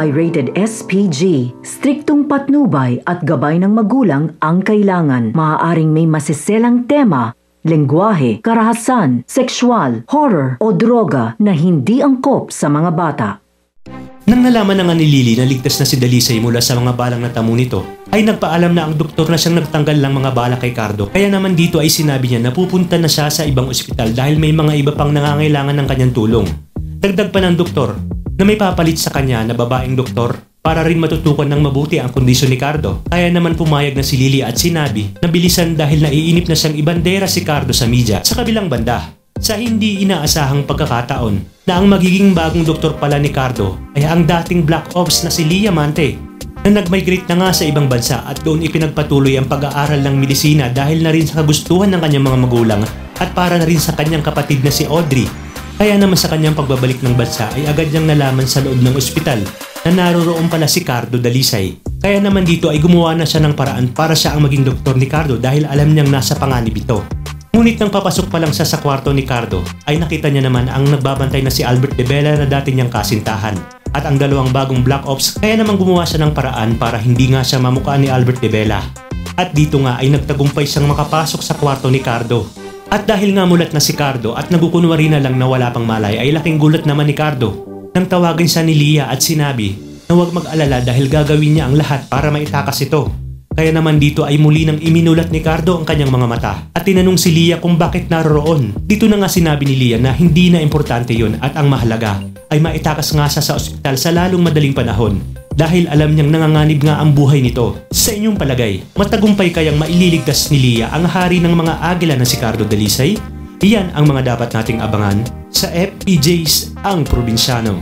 ay rated SPG. Striktong patnubay at gabay ng magulang ang kailangan. Maaaring may masiselang tema, lengguwahe, karahasan, sexual, horror o droga na hindi angkop sa mga bata. Nang nalaman na nga ni Lily na ligtas na si Dalisay mula sa mga balang na tamo nito, ay nagpaalam na ang doktor na siyang nagtanggal ng mga bala kay Cardo. Kaya naman dito ay sinabi niya na pupunta na siya sa ibang ospital dahil may mga iba pang nangangailangan ng kanyang tulong. Dagdag pa ng doktor na may papalit sa kanya na babaeng doktor para rin matutukan ng mabuti ang kondisyon ni Cardo. Kaya naman pumayag na si Lily at sinabi na bilisan dahil naiinip na siyang ibandera si Cardo sa media. Sa kabilang banda, sa hindi inaasahang pagkakataon na ang magiging bagong doktor pala ni Cardo ay ang dating Black Ops na si Lia Mante na nag-migrate na nga sa ibang bansa at doon ipinagpatuloy ang pag-aaral ng medisina dahil na rin sa kagustuhan ng kanyang mga magulang at para na rin sa kanyang kapatid na si Audrey. Kaya naman sa kanyang pagbabalik ng bansa ay agad niyang nalaman sa loob ng ospital na naroroon pala si Cardo Dalisay. Kaya naman dito ay gumawa na siya ng paraan para siya ang maging doktor ni Cardo dahil alam niyang nasa panganib ito. Ngunit nang papasok pa lang siya sa kwarto ni Cardo ay nakita niya naman ang nagbabantay na si Albert de Bella na dati niyang kasintahan at ang dalawang bagong Black Ops. Kaya naman gumawa siya ng paraan para hindi nga siya mamukha ni Albert de Bella. At dito nga ay nagtagumpay siyang makapasok sa kwarto ni Cardo. At dahil nga mulat na si Cardo at nagukunwari na lang na wala pang malay ay laking gulat naman ni Cardo nang tawagin siya ni Lia at sinabi na huwag mag-alala dahil gagawin niya ang lahat para maitakas ito. Kaya naman dito ay muli nang iminulat ni Cardo ang kanyang mga mata at tinanong si Lia kung bakit naroroon. Dito na nga sinabi ni Lia na hindi na importante yon at ang mahalaga ay maitakas nga siya sa ospital sa lalong madaling panahon dahil alam niyang nanganganib nga ang buhay nito. Sa inyong palagay, matagumpay kayang maililigtas ni Lia ang hari ng mga agila na si Cardo Dalisay? Iyan ang mga dapat nating abangan sa FPJ's Ang Probinsyano.